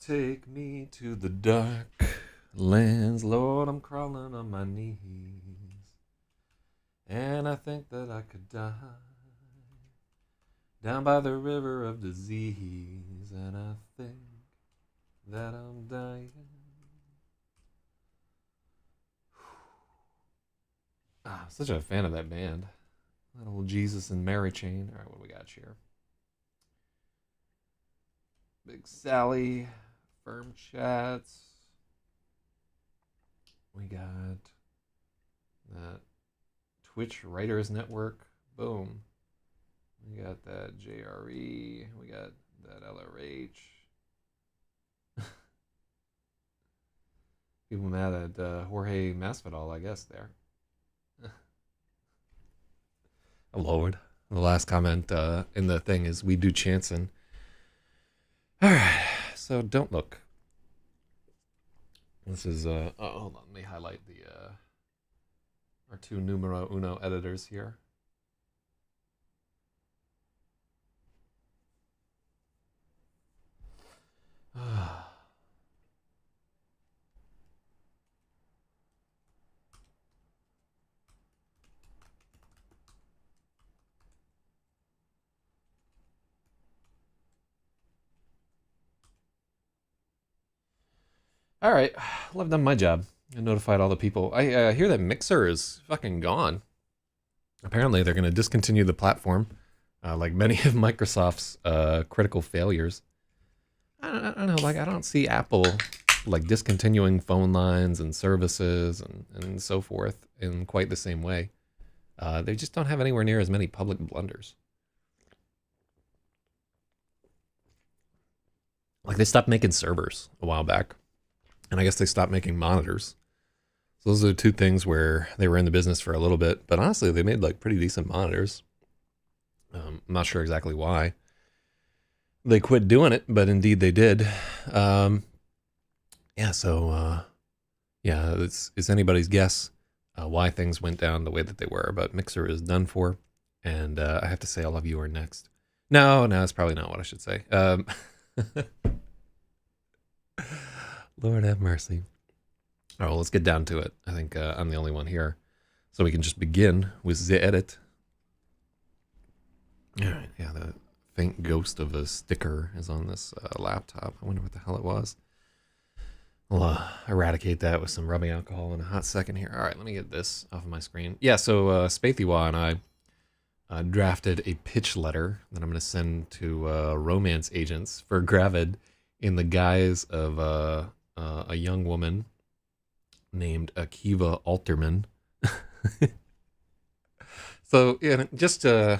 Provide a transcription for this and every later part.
Take me to the dark lands, Lord, I'm crawling on my knees. And I think that I could die down by the river of disease. And I think that I'm dying. I'm such a fan of that band. That old Jesus and Mary chain. All right, what do we got here? Big Sally, Firm Chats. We got that Twitch Writers Network. Boom. We got that JRE. We got that LRH. People mad at Jorge Masvidal, I guess, there. Oh, Lord. The last comment in the thing is, we do Chanson. All right, so don't look. This is, oh, hold on, let me highlight the, our two numero uno editors here. All right, well, I've done my job. I notified all the people. I hear that Mixer is fucking gone. Apparently, they're going to discontinue the platform, like many of Microsoft's critical failures. I don't know, like, I don't see Apple, like, discontinuing phone lines and services and so forth in quite the same way. They just don't have anywhere near as many public blunders. Like, they stopped making servers a while back. And I guess they stopped making monitors. So those are the two things where they were in the business for a little bit. But honestly, they made like pretty decent monitors. I'm not sure exactly why they quit doing it, but indeed they did. Yeah, it's anybody's guess why things went down the way that they were. But Mixer is done for. And I have to say, all of you are next. No, that's probably not what I should say. Lord have mercy. All right, well, let's get down to it. I think I'm the only one here. So we can just begin with the edit. All right, yeah, the faint ghost of a sticker is on this laptop. I wonder what the hell it was. I'll eradicate that with some rubbing alcohol in a hot second here. All right, let me get this off of my screen. Yeah, so Spathywa and I drafted a pitch letter that I'm going to send to romance agents for Gravid in the guise of a young woman named Akiva Alterman. So yeah, just to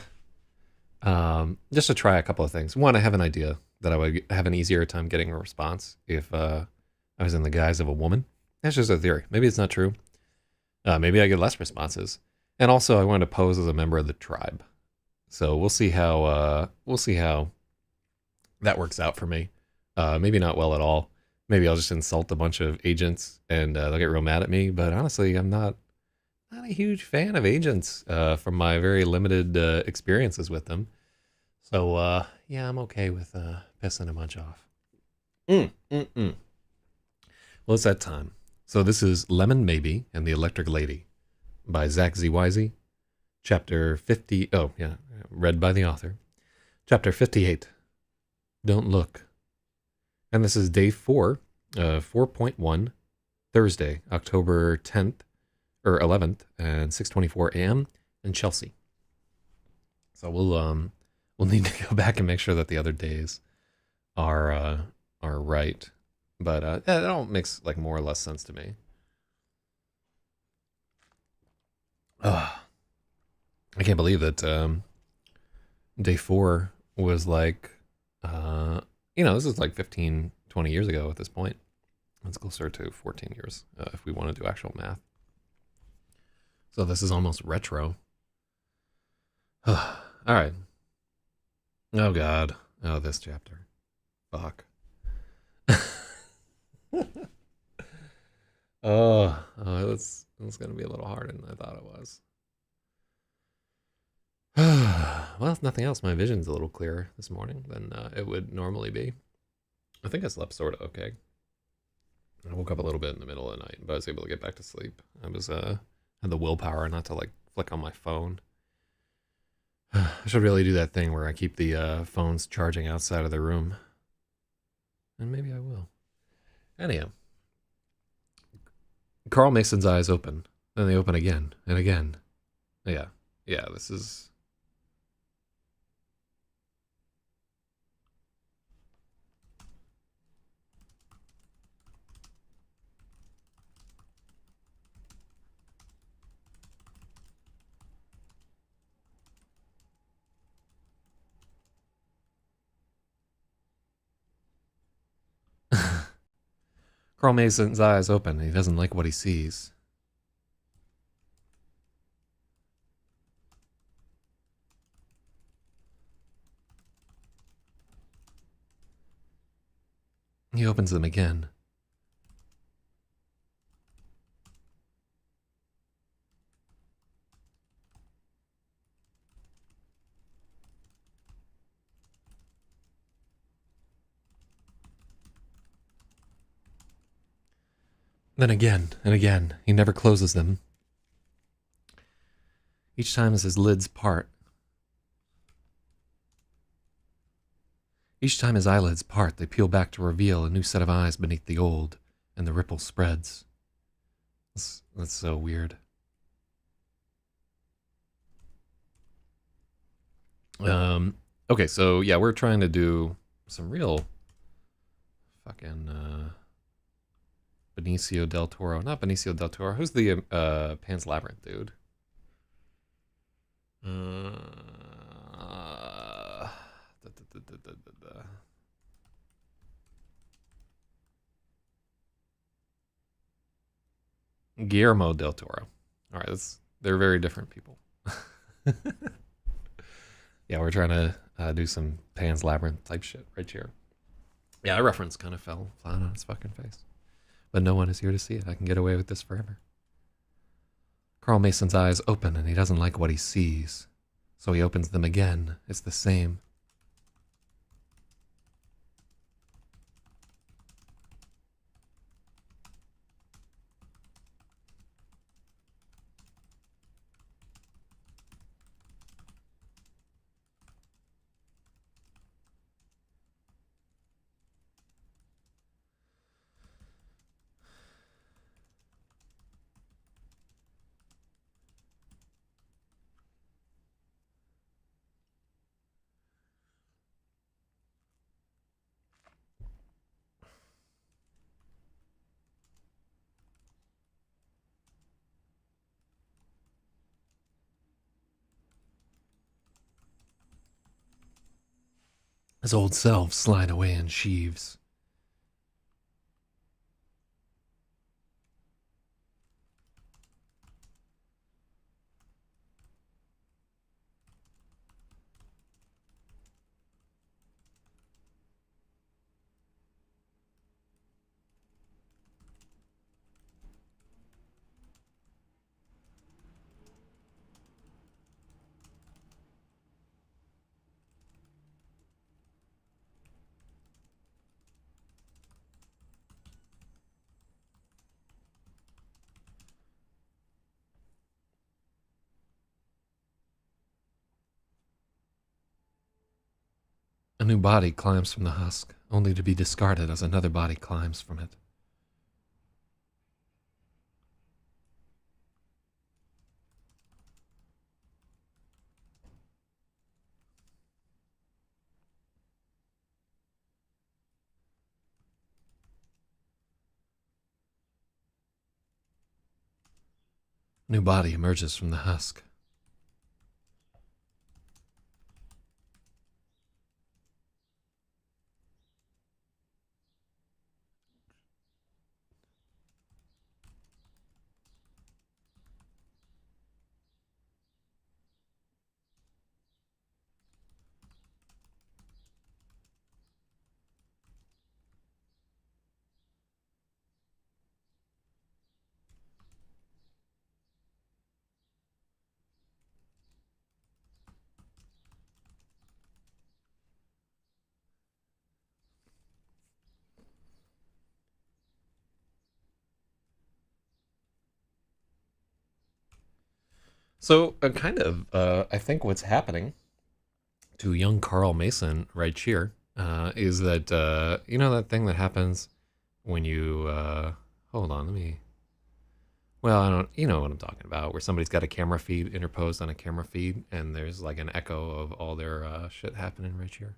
try a couple of things. One, I have an idea that I would have an easier time getting a response if I was in the guise of a woman. That's just a theory. Maybe it's not true. Maybe I get less responses. And also, I wanted to pose as a member of the tribe. So we'll see how that works out for me. Maybe not well at all. Maybe I'll just insult a bunch of agents and they'll get real mad at me. But honestly, I'm not a huge fan of agents from my very limited experiences with them. So yeah, I'm okay with pissing a bunch off. Well, it's that time. So this is Lemon Maybe and the Electric Lady by Zak Zyz. Chapter 50. Oh, yeah. Read by the author. Chapter 58. Don't look. And this is day 4, 4.1, Thursday, October 10th, or 11th, and 6:24 a.m. in Chelsea. So we'll need to go back and make sure that the other days are right. But that all makes like more or less sense to me. I can't believe that day 4 was like this is like 15, 20 years ago at this point. It's closer to 14 years if we want to do actual math. So this is almost retro. All right. Oh, God. Oh, this chapter. Fuck. It's going to be a little harder than I thought it was. Well, if nothing else, my vision's a little clearer this morning than it would normally be. I think I slept sort of okay. I woke up a little bit in the middle of the night, but I was able to get back to sleep. I was had the willpower not to like flick on my phone. I should really do that thing where I keep the phones charging outside of the room, and maybe I will. Anyhow, Carl Mason's eyes open, then they open again and again. Yeah, yeah. This is Carl Mason's eyes open. And he doesn't like what he sees. He opens them again. Then again and again. He never closes them. Each time as his lids part. Each time his eyelids part, they peel back to reveal a new set of eyes beneath the old, and the ripple spreads. That's so weird. Okay, so yeah, we're trying to do some real fucking Benicio del Toro. Not Benicio del Toro. Who's the Pan's Labyrinth dude? Guillermo del Toro. All right, they're very different people. Yeah, we're trying to do some Pan's Labyrinth type shit right here. Yeah, a reference kind of fell flat on his fucking face. But no one is here to see it. I can get away with this forever. Carl Mason's eyes open and he doesn't like what he sees. So he opens them again. It's the same. His old selves slide away in sheaves. A new body climbs from the husk, only to be discarded as another body climbs from it. A new body emerges from the husk. So, I think what's happening to young Carl Mason right here is that, you know, that thing that happens when you, hold on, let me, well, I don't, you know what I'm talking about, where somebody's got a camera feed interposed on a camera feed and there's like an echo of all their shit happening right here.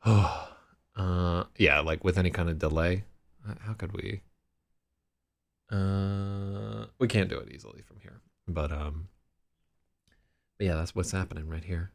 Oh, yeah, like with any kind of delay. How could we? We can't do it easily from here, but yeah, that's what's happening right here.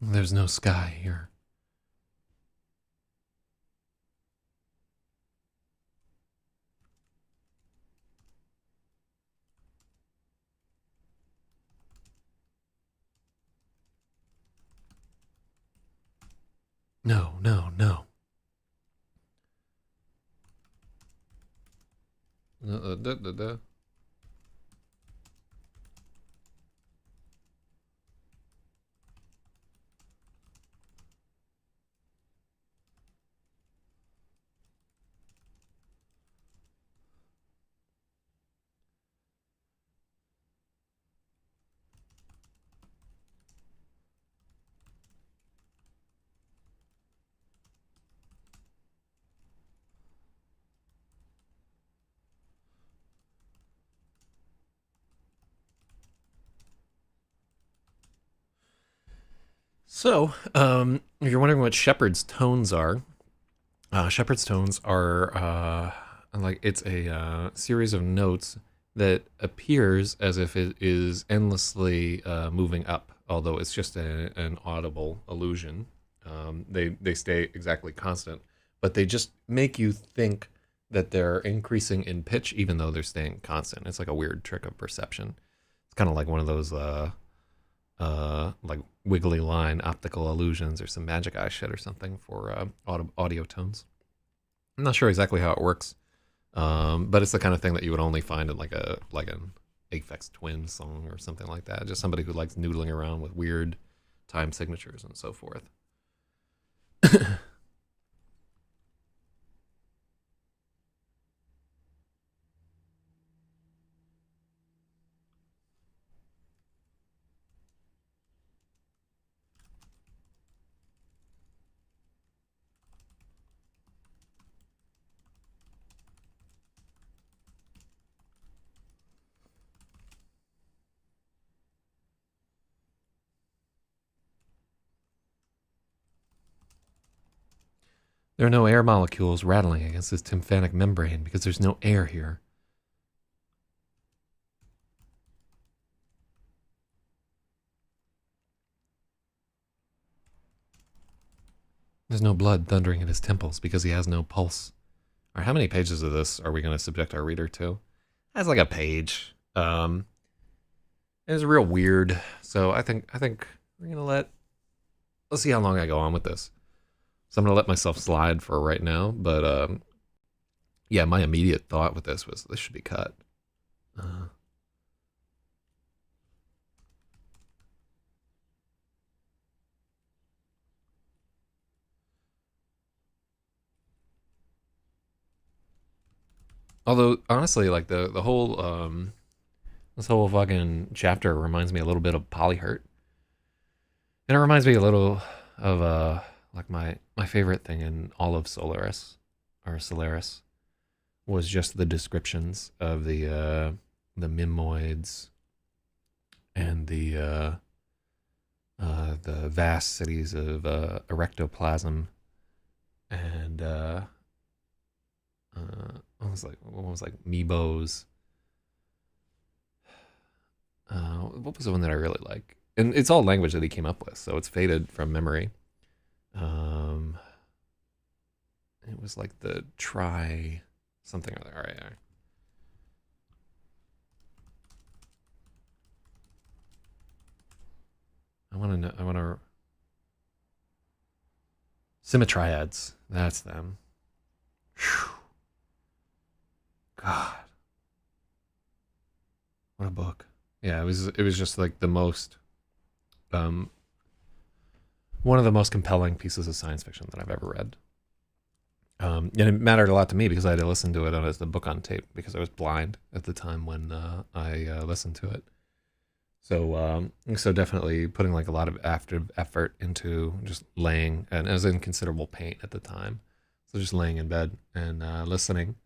There's no sky here. No, no, no. Duh, duh, duh. So, if you're wondering what Shepard's tones are, Shepard's tones are like it's a series of notes that appears as if it is endlessly moving up, although it's just an audible illusion. They stay exactly constant, but they just make you think that they're increasing in pitch, even though they're staying constant. It's like a weird trick of perception. It's kind of like one of those like wiggly line optical illusions or some magic eye shit or something for audio tones. I'm not sure exactly how it works, but it's the kind of thing that you would only find in like an Aphex Twin song or something like that. Just somebody who likes noodling around with weird time signatures and so forth. There are no air molecules rattling against this tympanic membrane because there's no air here. There's no blood thundering in his temples because he has no pulse. All right, how many pages of this are we going to subject our reader to? That's like a page. It's real weird. So I think we're gonna let's see how long I go on with this. So I'm gonna let myself slide for right now. But yeah, my immediate thought with this was this should be cut. Uh, Although honestly, like the whole this whole fucking chapter reminds me a little bit of Polyhurt, and it reminds me a little of like my favorite thing in all of Solaris was just the descriptions of the mimoids and the vast cities of erectoplasm and what was like Mebos. What was the one that I really like? And it's all language that he came up with, so it's faded from memory. Um, it was like the try something or other. All right, all right. I want to know. I want to symmetriads. That's them. Whew. God, what a book. Yeah, it was just like the most um one of the most compelling pieces of science fiction that I've ever read. And it mattered a lot to me because I had to listen to it as the book on tape because I was blind at the time when I listened to it. So definitely putting like a lot of after effort into just laying, and I was in considerable pain at the time. So just laying in bed and listening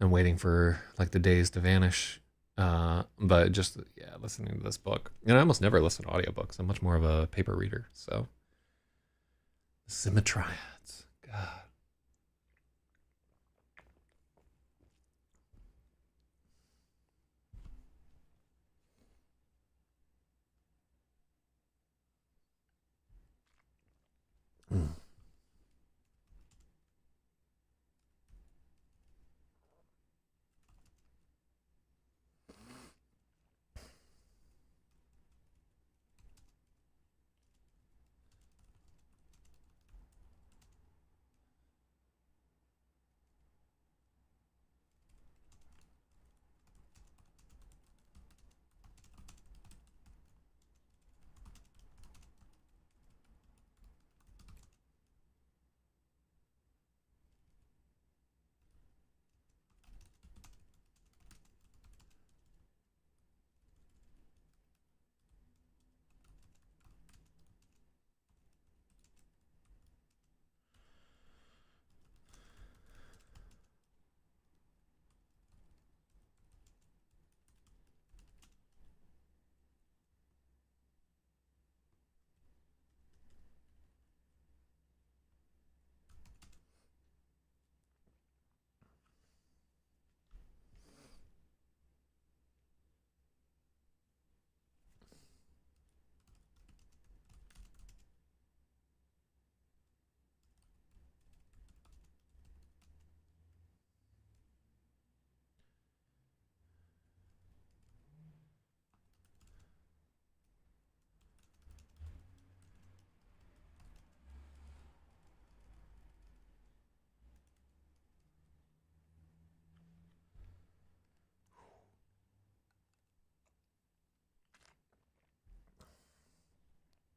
and waiting for like the days to vanish. But just yeah, listening to this book. And I almost never listen to audiobooks. I'm much more of a paper reader. So Symmetriads. God. Mm.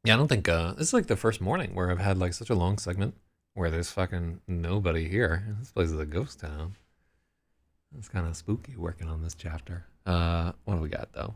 Yeah, I don't think this is like the first morning where I've had like such a long segment where there's fucking nobody here. This place is a ghost town. It's kind of spooky working on this chapter. What do we got though?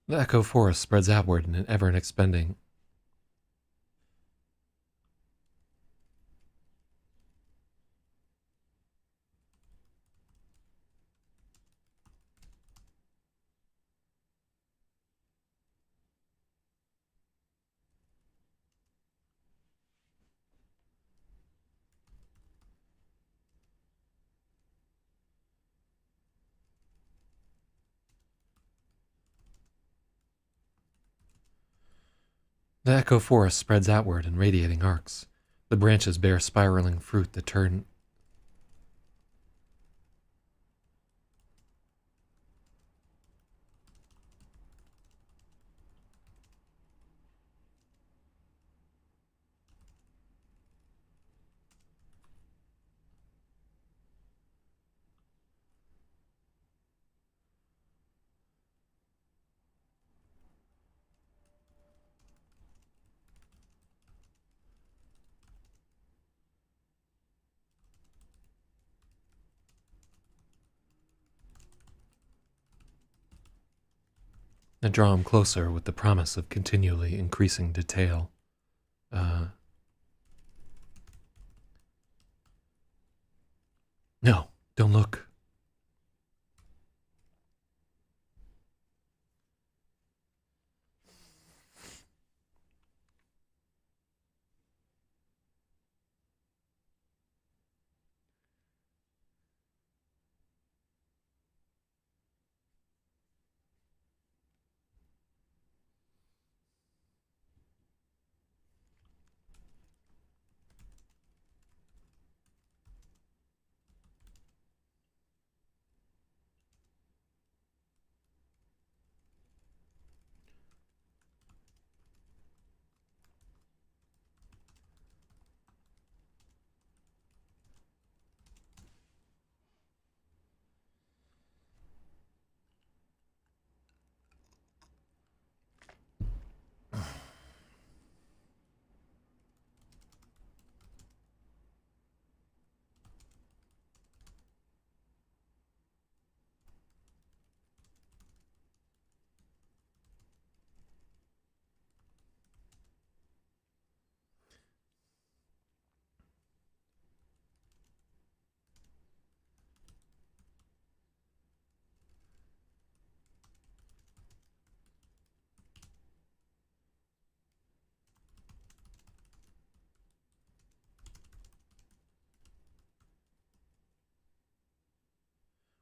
The echo forest spreads outward in an ever-expanding. The echo forest spreads outward in radiating arcs. The branches bear spiraling fruit that turn. I draw him closer with the promise of continually increasing detail. No, don't look.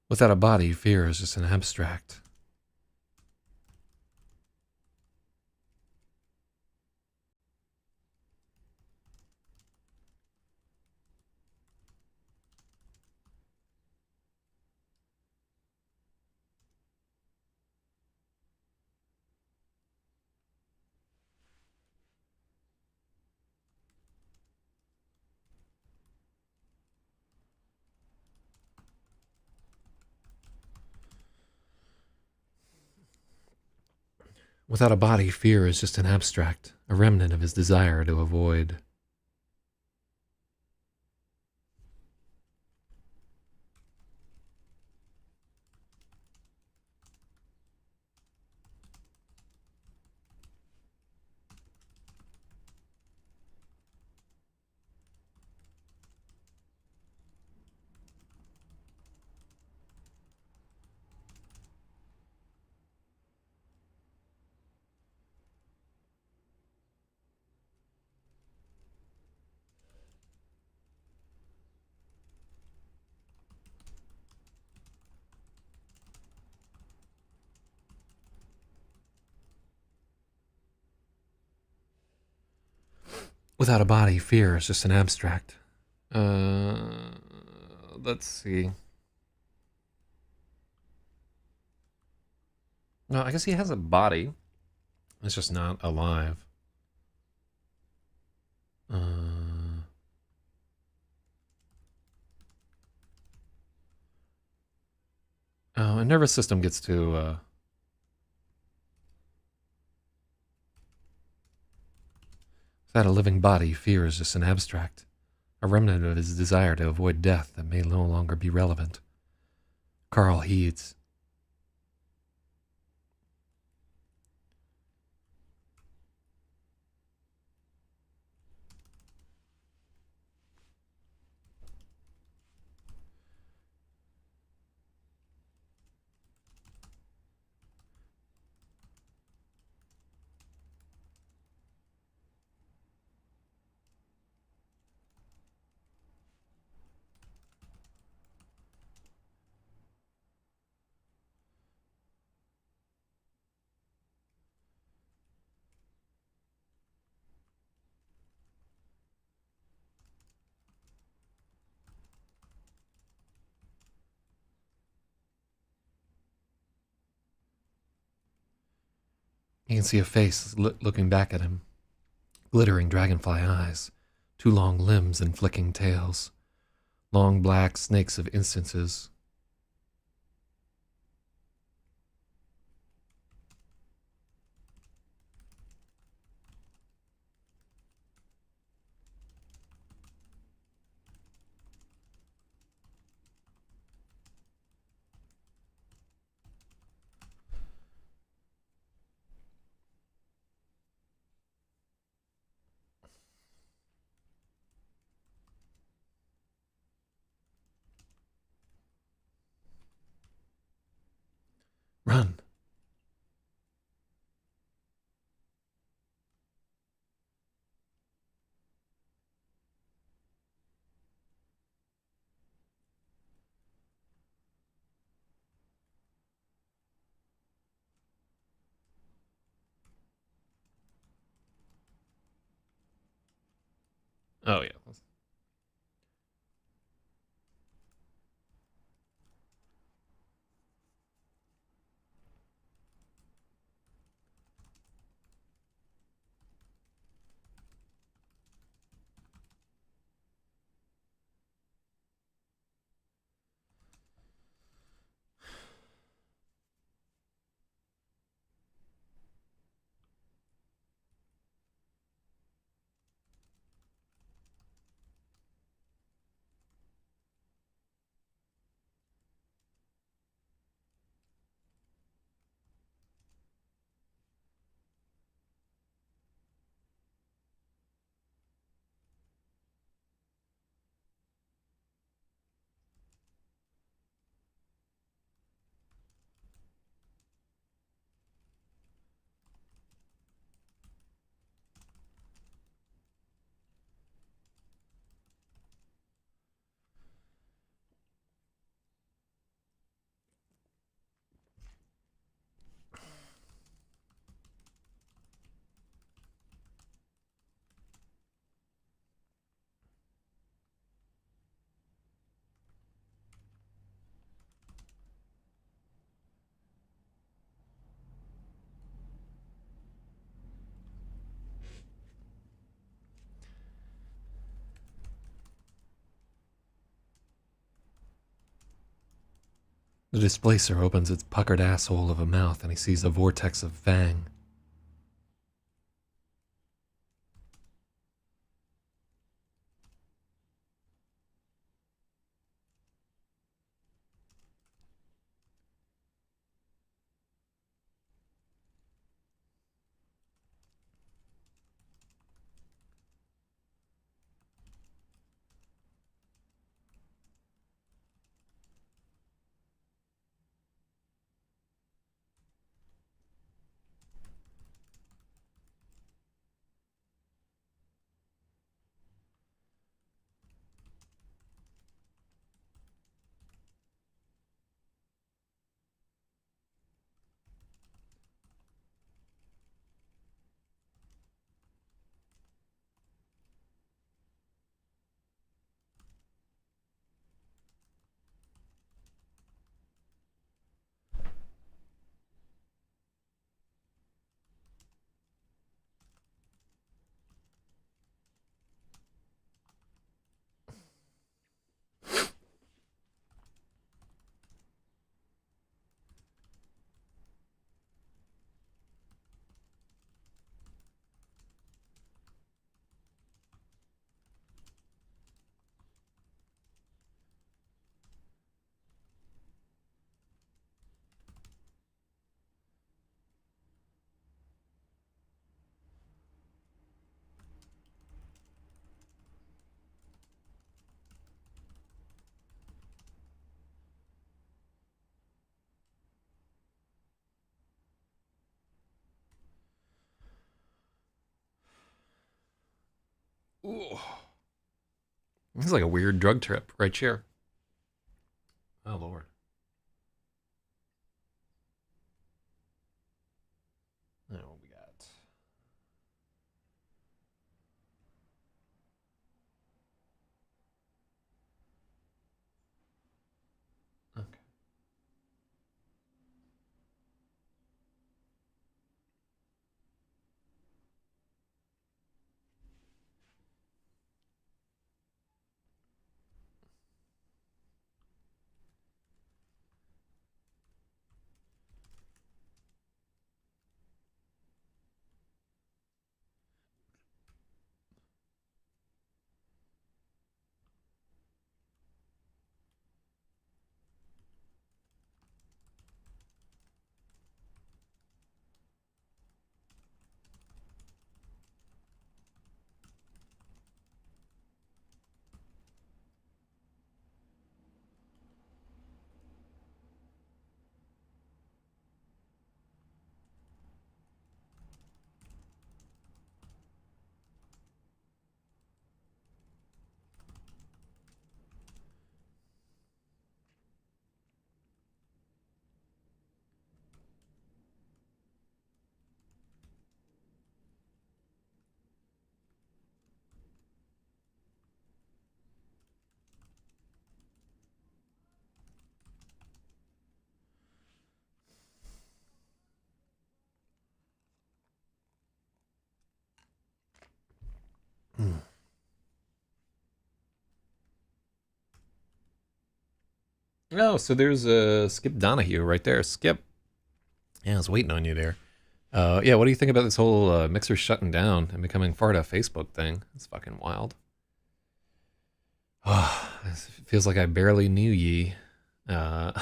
Without a body, fear is just an abstract. Without a body, fear is just an abstract, a remnant of his desire to avoid. Without a body, fear is just an abstract. Let's see. No, I guess he has a body. It's just not alive. Oh, a nervous system gets to. Without a living body, fear is just an abstract, a remnant of his desire to avoid death that may no longer be relevant. Carl heeds. He can see a face looking back at him, glittering dragonfly eyes, two long limbs and flicking tails, long black snakes of instances. Run. Oh, yeah. The displacer opens its puckered asshole of a mouth and he sees a vortex of fang. Ooh. This is like a weird drug trip right here. Oh, Lord. Oh, what we got? Okay. Hmm. Oh, so there's Skip Donahue right there. Skip. Yeah, I was waiting on you there. Yeah, what do you think about this whole Mixer shutting down and becoming part of Facebook thing? It's fucking wild. It feels like I barely knew ye. Uh,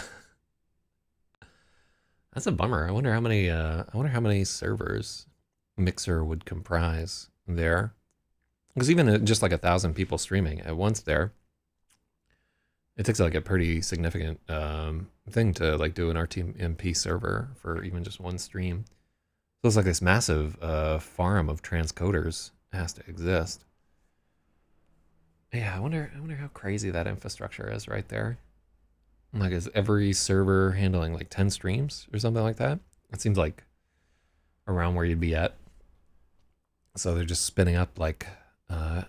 that's a bummer. I wonder how many. I wonder how many servers Mixer would comprise there. Because even just like 1,000 people streaming at once there, it takes like a pretty significant thing to like do an RTMP server for even just one stream. So it's like this massive farm of transcoders has to exist. Yeah, I wonder how crazy that infrastructure is right there. Like, is every server handling like 10 streams or something like that? It seems like around where you'd be at. So they're just spinning up like, uh,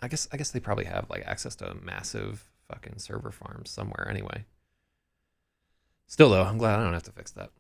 I guess they probably have like access to massive fucking server farms somewhere anyway. Still though, I'm glad I don't have to fix that.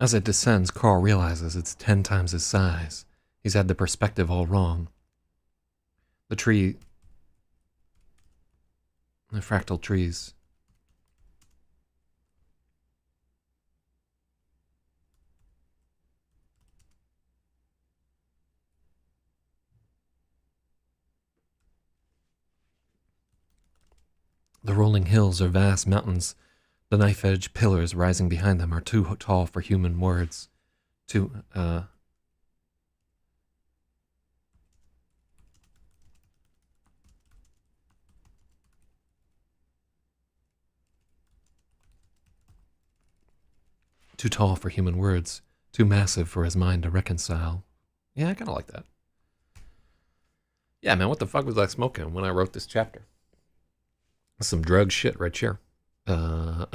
As it descends, Carl realizes it's 10 times his size. He's had the perspective all wrong. The tree, the fractal trees. The rolling hills are vast mountains. The knife-edge pillars rising behind them are too tall for human words. Too, too tall for human words. Too massive for his mind to reconcile. Yeah, I kind of like that. Yeah, man, what the fuck was I smoking when I wrote this chapter? Some drug shit right here. Uh,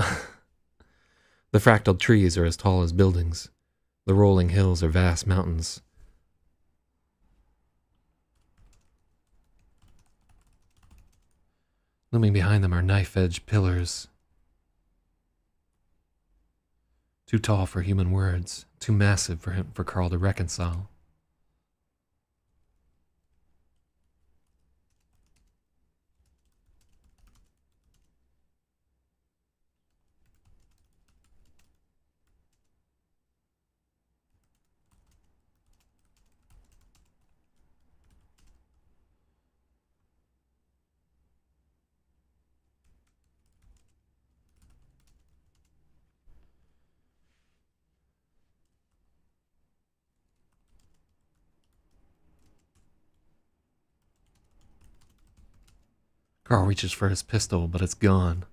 the fractal trees are as tall as buildings. The rolling hills are vast mountains. Looming behind them are knife-edge pillars. Too tall for human words. Too massive for Carl to reconcile. Carl reaches for his pistol, but it's gone.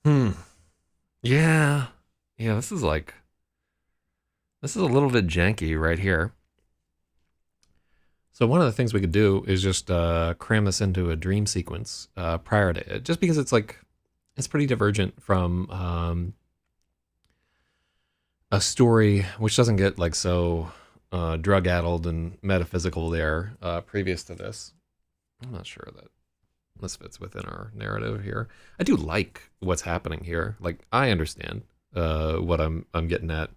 Hmm. Yeah. Yeah, this is a little bit janky right here. So one of the things we could do is just cram this into a dream sequence prior to it, just because it's pretty divergent from a story which doesn't get like so drug addled and metaphysical there previous to this. I'm not sure that this fits within our narrative here. I do like what's happening here. Like I understand what I'm getting at.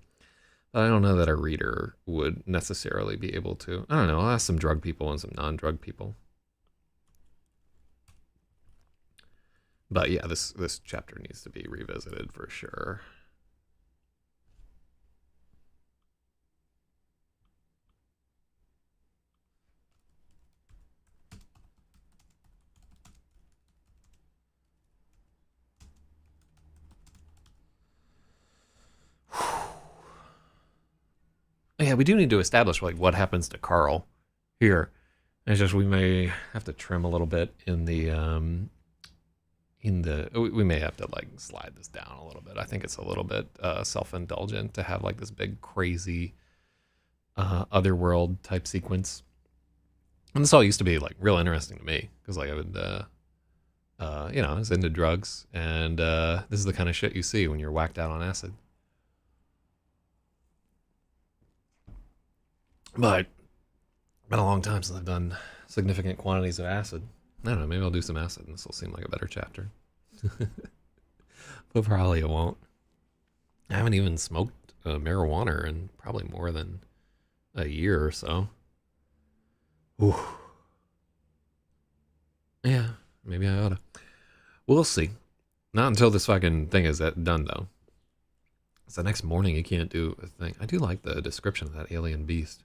But I don't know that a reader would necessarily be able to. I don't know. I'll ask some drug people and some non-drug people. But yeah, this chapter needs to be revisited for sure. Yeah, we do need to establish like what happens to Carl here. It's just we may have to trim a little bit in the we may have to like slide this down a little bit. I think it's a little bit self-indulgent to have like this big crazy otherworld type sequence. And this all used to be like real interesting to me because like I would I was into drugs, and this is the kind of shit you see when you're whacked out on acid. But it's been a long time since I've done significant quantities of acid. I don't know, maybe I'll do some acid and this will seem like a better chapter. But probably it won't. I haven't even smoked marijuana in probably more than a year or so. Ooh. Yeah, maybe I oughta. We'll see. Not until this fucking thing is done, though. It's the next morning you can't do a thing. I do like the description of that alien beast.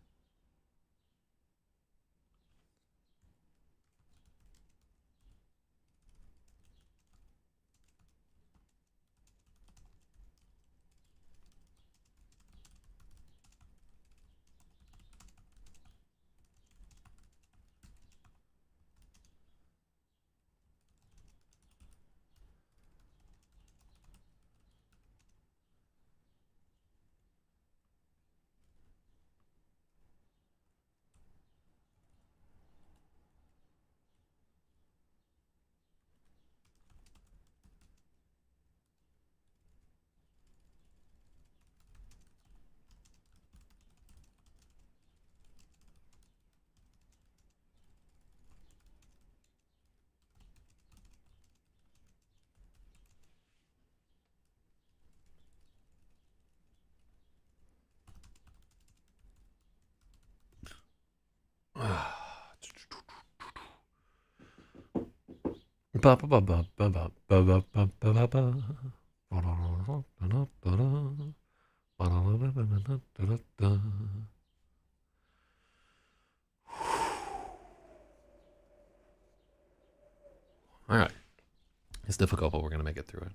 All right. It's difficult, but we're going to make it through it.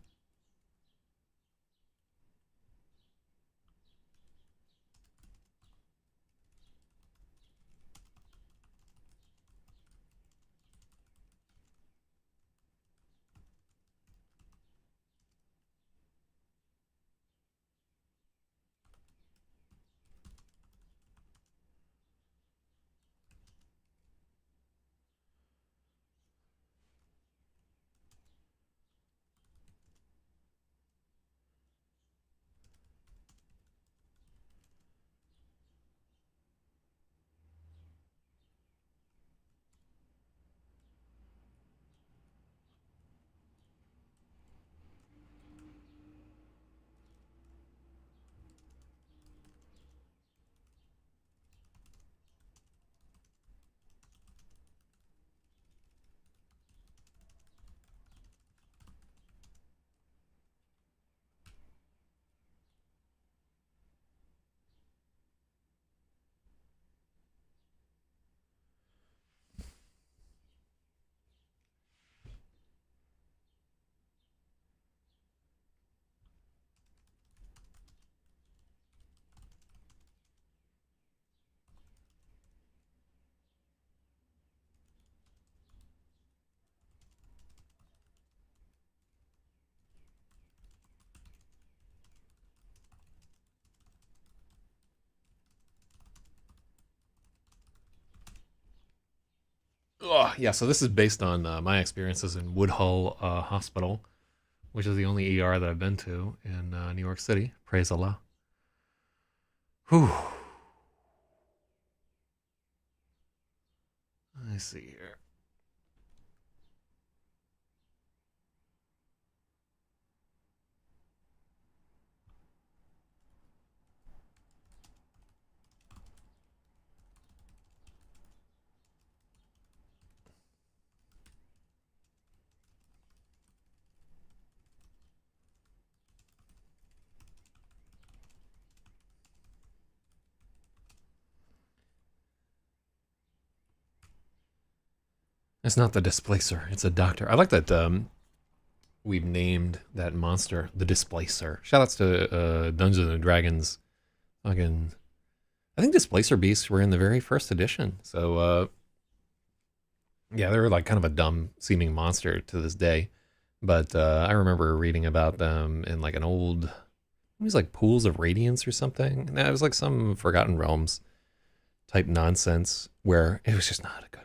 Oh, yeah, so this is based on my experiences in Woodhull Hospital, which is the only ER that I've been to in New York City. Praise Allah. Whew. Let me see here. It's not the displacer, it's a doctor. I like that we've named that monster the displacer. Shoutouts to Dungeons and Dragons. Fucking, I think displacer beasts were in the very first edition. So yeah, they were like kind of a dumb seeming monster to this day. But I remember reading about them in like an old, it was like Pools of Radiance or something. No, it was like some Forgotten Realms type nonsense where it was just not a good book.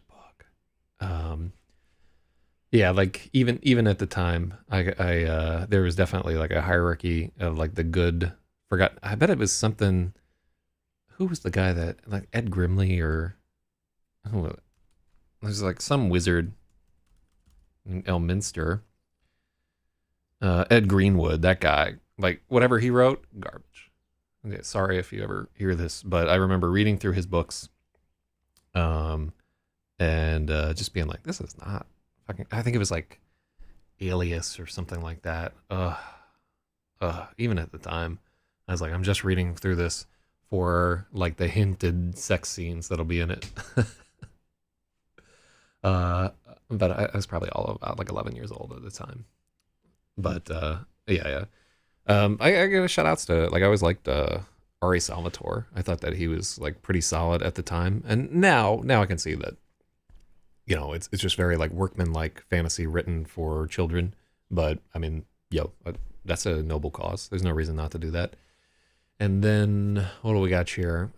Yeah, like even at the time, I there was definitely like a hierarchy of like the good. Forgot. I bet it was something. Who was the guy that like Ed Grimley or oh, there's like some wizard in Elminster. Ed Greenwood, that guy. Like whatever he wrote, garbage. Okay, sorry if you ever hear this, but I remember reading through his books, um, and just being like, this is not fucking. I think it was like Alias or something like that. Even at the time, I was like, I'm just reading through this for like the hinted sex scenes that'll be in it. uh, but I was probably all about like 11 years old at the time. But yeah, yeah. I give a shout outs to like I always liked Ari Salvatore. I thought that he was like pretty solid at the time, and now I can see that it's just very like workman like fantasy written for children. But I mean, that's a noble cause. There's no reason not to do that. And then what do we got here?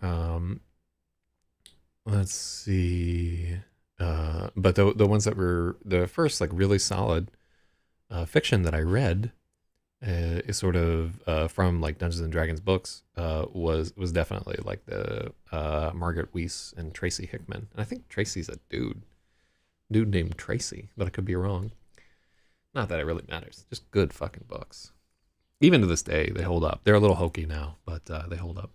Let's see. But the ones that were the first like really solid fiction that I read is sort of from like Dungeons and Dragons books was definitely like the Margaret Weiss and Tracy Hickman. And I think Tracy's a dude named Tracy, but I could be wrong. Not that it really matters. Just good fucking books. Even to this day, they hold up. They're a little hokey now, but they hold up.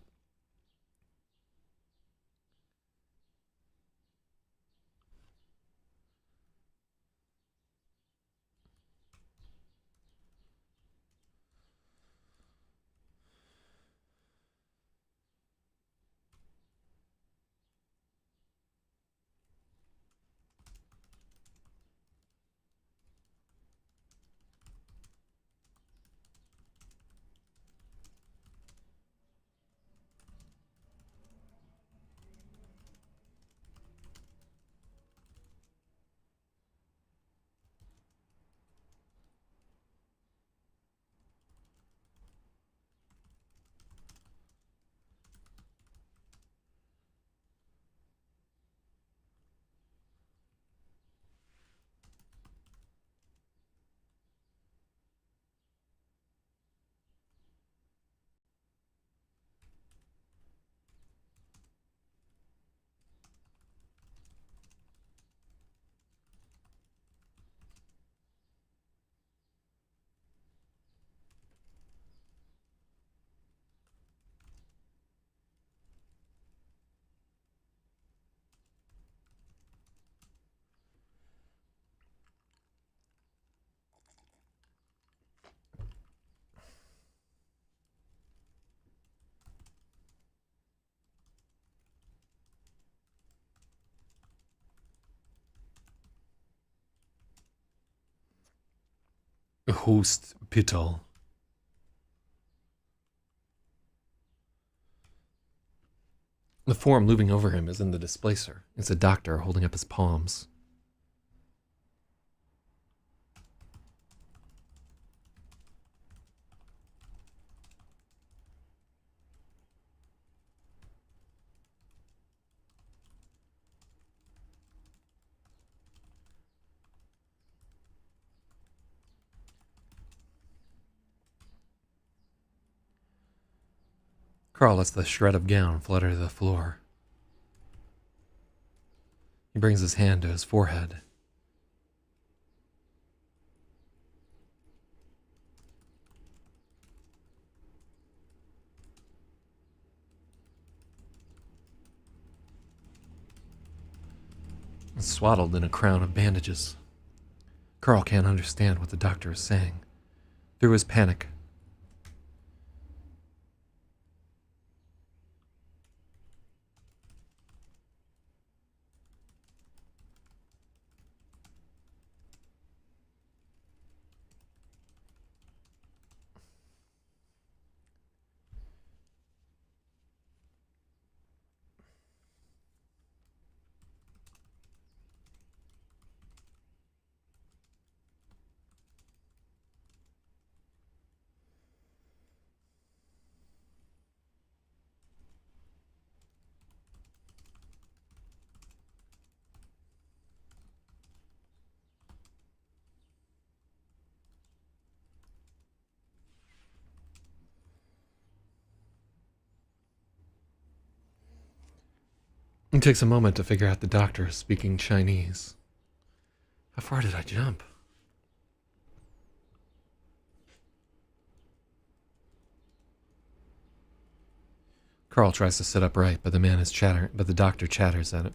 Host Pital. The form moving over him is in the displacer. It's a doctor holding up his palms. Carl lets the shred of gown flutter to the floor. He brings his hand to his forehead. Swaddled in a crown of bandages. Carl can't understand what the doctor is saying. Through his panic, it takes a moment to figure out the doctor is speaking Chinese. How far did I jump? Carl tries to sit upright, but the doctor chatters at it.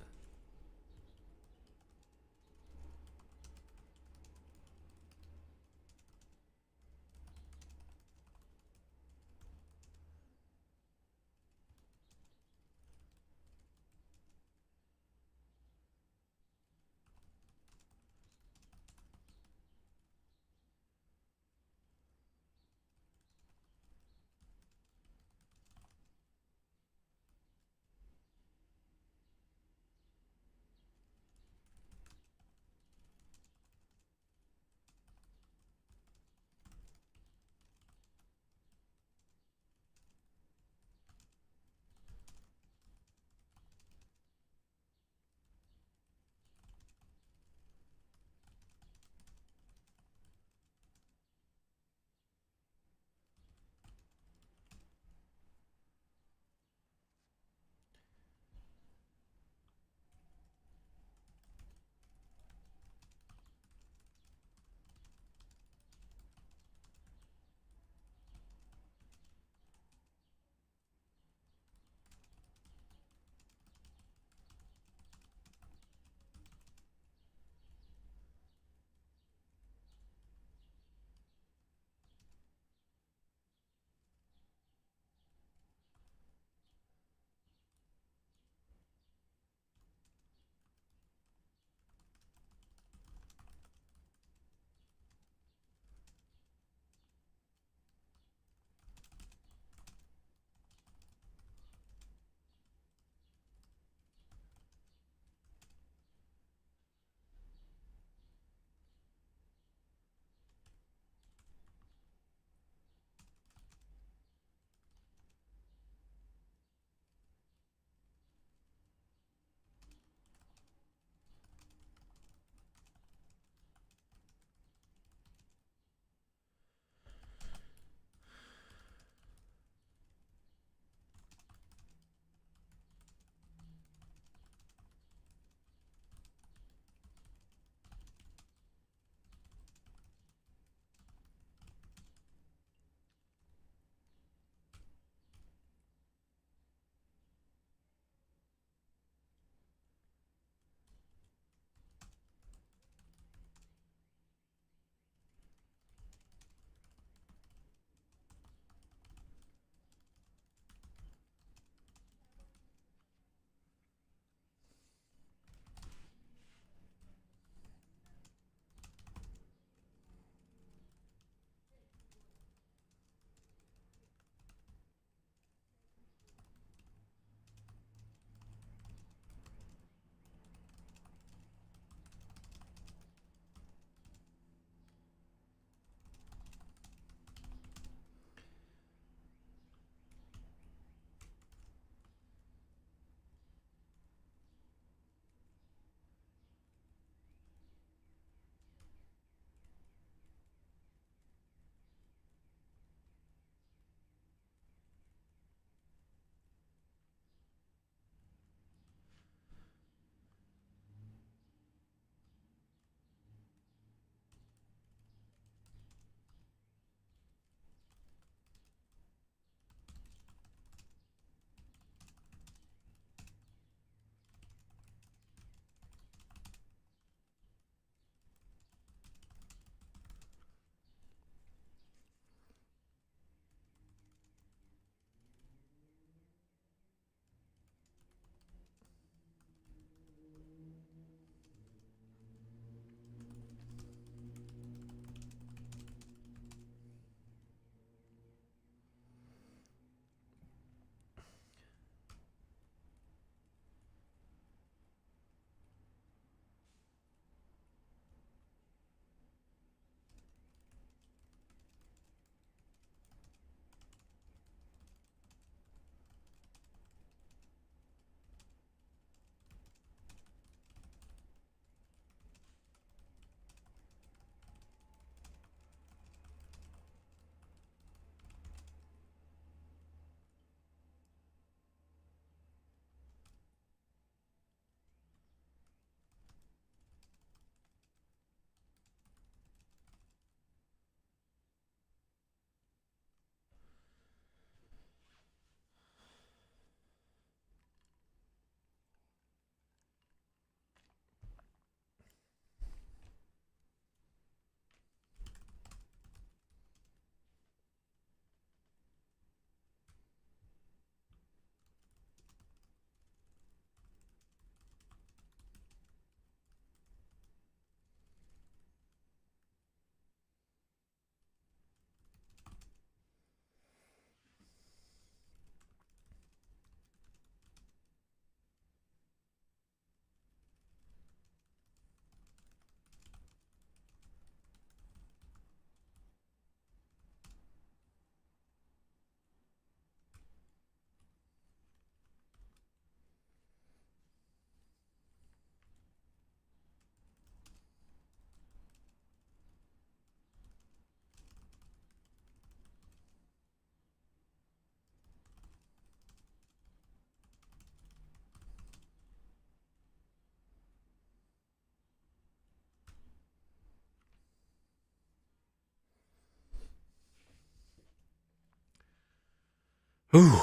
Whew.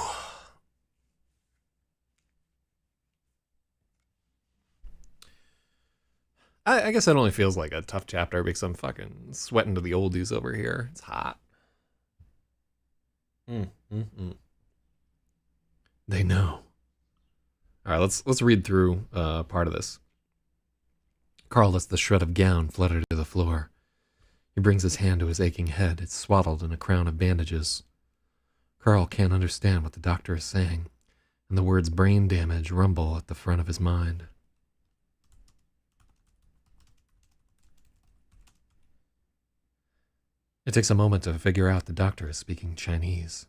I guess it only feels like a tough chapter because I'm fucking sweating to the oldies over here. It's hot. Mm, mm, mm. They know. All right, let's read through part of this. Carl lets the shred of gown flutter to the floor. He brings his hand to his aching head. It's swaddled in a crown of bandages. Carl can't understand what the doctor is saying, and the words brain damage rumble at the front of his mind. It takes a moment to figure out the doctor is speaking Chinese.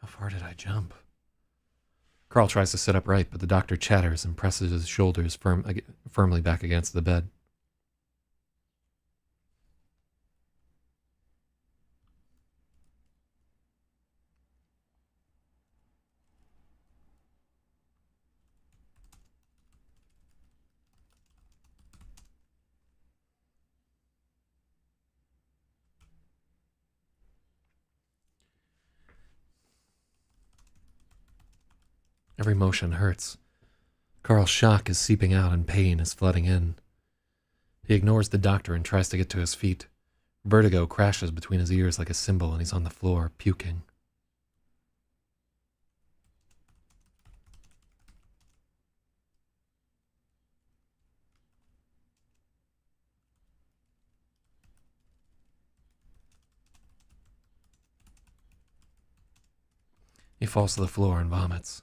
How far did I jump? Carl tries to sit upright, but the doctor chatters and presses his shoulders firmly back against the bed. Every motion hurts. Carl's shock is seeping out and pain is flooding in. He ignores the doctor and tries to get to his feet. Vertigo crashes between his ears like a cymbal, and he's on the floor, puking. He falls to the floor and vomits.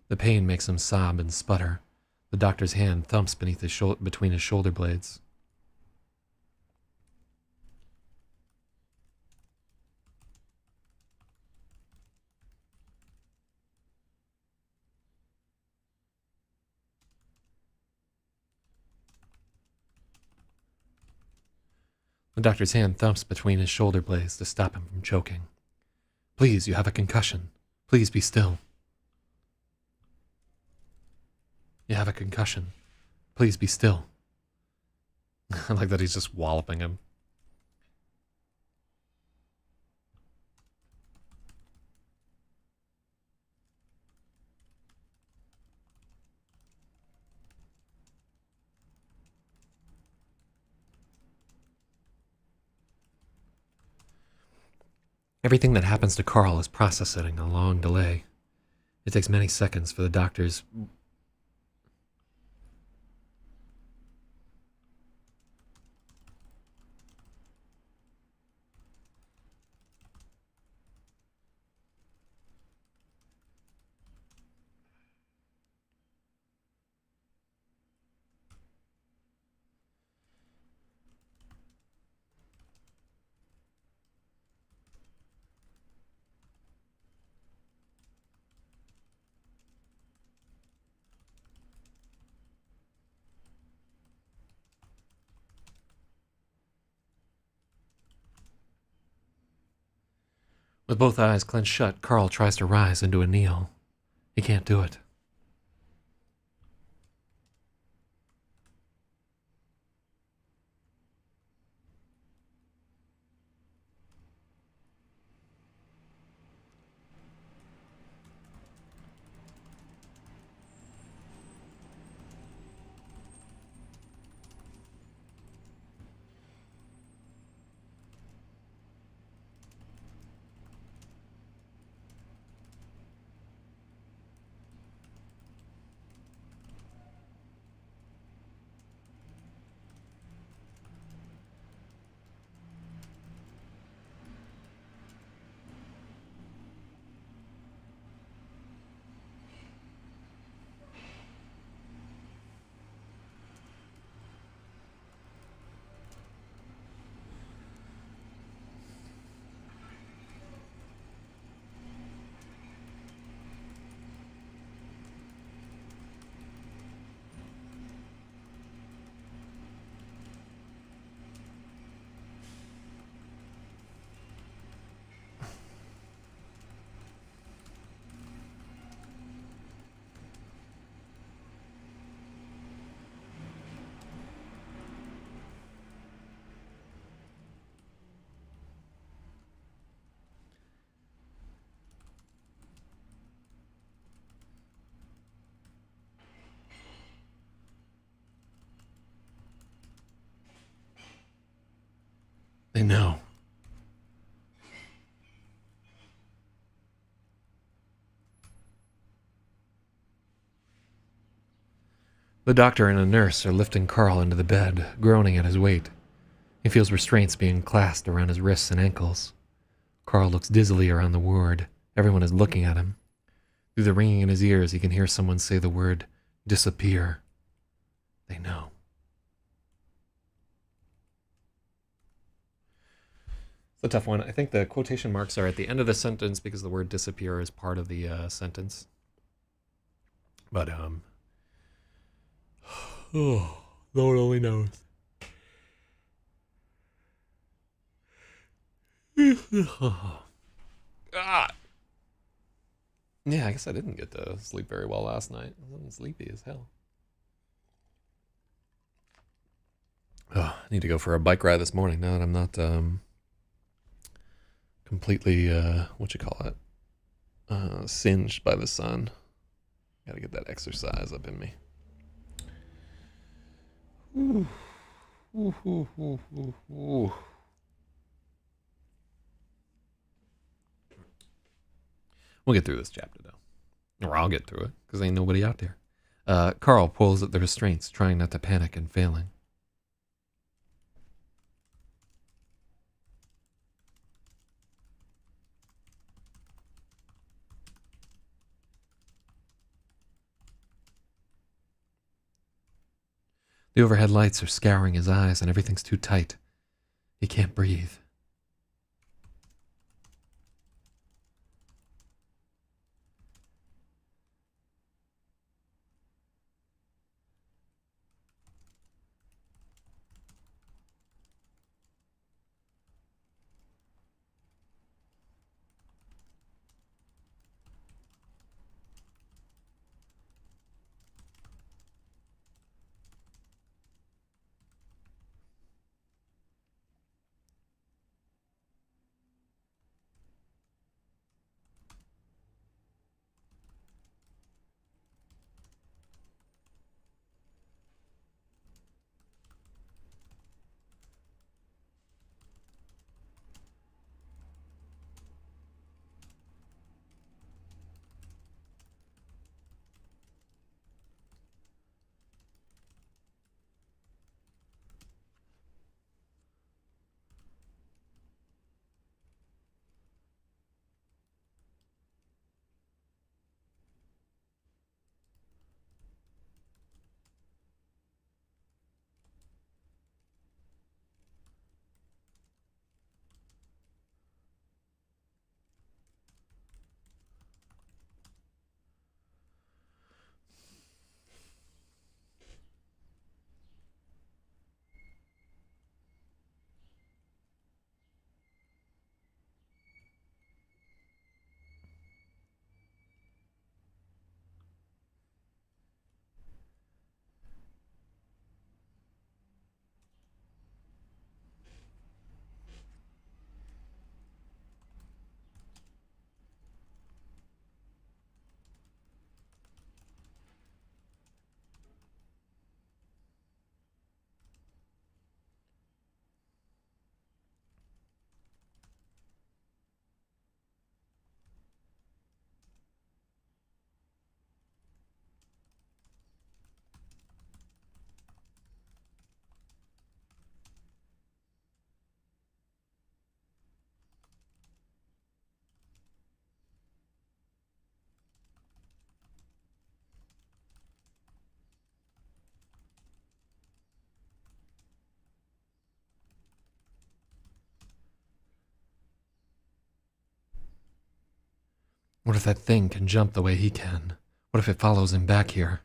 The pain makes him sob and sputter. The doctor's hand thumps between his shoulder blades. The doctor's hand thumps between his shoulder blades to stop him from choking. Please, you have a concussion. Please be still. You have a concussion. Please be still. I like that he's just walloping him. Everything that happens to Carl is processing a long delay. It takes many seconds for the doctor's... With both eyes clenched shut, Carl tries to rise into a kneel. He can't do it. They know. The doctor and a nurse are lifting Carl into the bed, groaning at his weight. He feels restraints being clasped around his wrists and ankles. Carl looks dizzily around the ward. Everyone is looking at him. Through the ringing in his ears, he can hear someone say the word, disappear. They know. It's a tough one. I think the quotation marks are at the end of the sentence because the word disappear is part of the sentence. But, oh, Lord only knows. Ah! Yeah, I guess I didn't get to sleep very well last night. I was sleepy as hell. Oh, I need to go for a bike ride this morning now that I'm not completely, singed by the sun. Gotta get that exercise up in me. Ooh. Ooh, ooh, ooh, ooh, ooh. We'll get through this chapter, though. Or I'll get through it, because ain't nobody out there. Carl pulls at the restraints, trying not to panic and failing. The overhead lights are scouring his eyes, and everything's too tight. He can't breathe. What if that thing can jump the way he can? What if it follows him back here?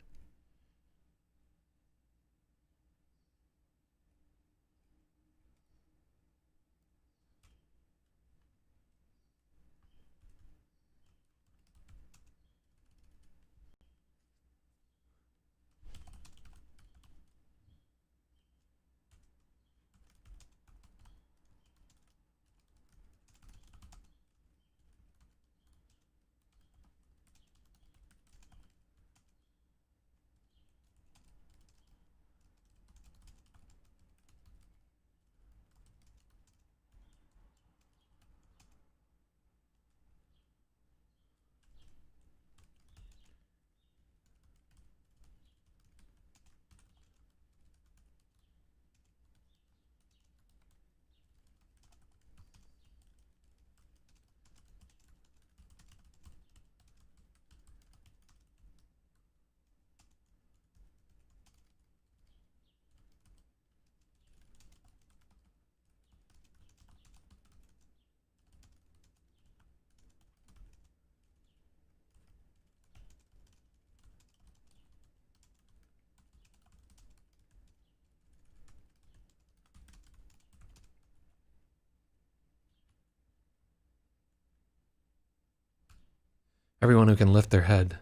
Everyone who can lift their head.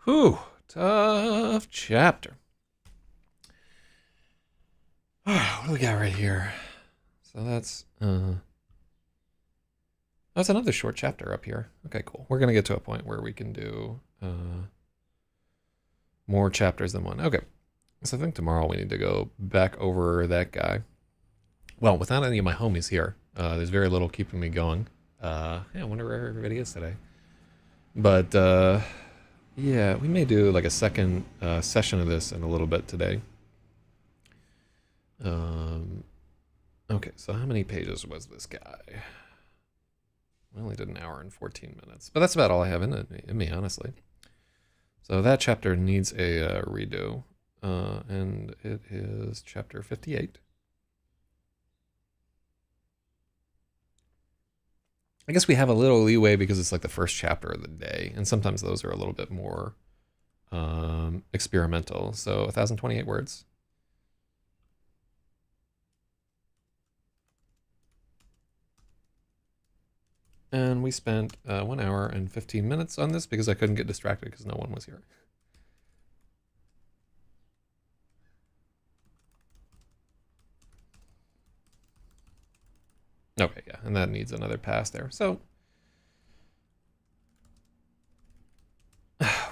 Whew, tough chapter. What do we got right here? So that's another short chapter up here. Okay, cool. We're gonna get to a point where we can do more chapters than one. Okay, so I think tomorrow we need to go back over that guy. Well, without any of my homies here, there's very little keeping me going. Yeah, I wonder where everybody is today. But yeah, we may do like a second session of this in a little bit today. Okay, so how many pages was this guy? We only did an hour and 14 minutes, but that's about all I have in me, honestly. So that chapter needs a redo, and it is chapter 58. I guess we have a little leeway because it's like the first chapter of the day, and sometimes those are a little bit more experimental. So 1,028 words. And we spent 1 hour and 15 minutes on this because I couldn't get distracted because no one was here. Okay, yeah, and that needs another pass there. So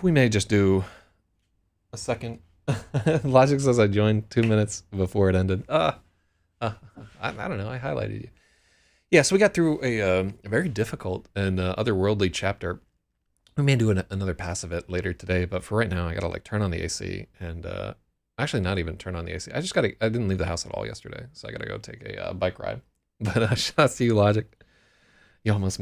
we may just do a second. Logic says I joined 2 minutes before it ended. I don't know. I highlighted you. Yeah, so we got through a very difficult and otherworldly chapter. We may do another pass of it later today, but for right now, I gotta like turn on the AC and actually not even turn on the AC. I didn't leave the house at all yesterday, so I gotta go take a bike ride. But shout out to you, Logic. You almost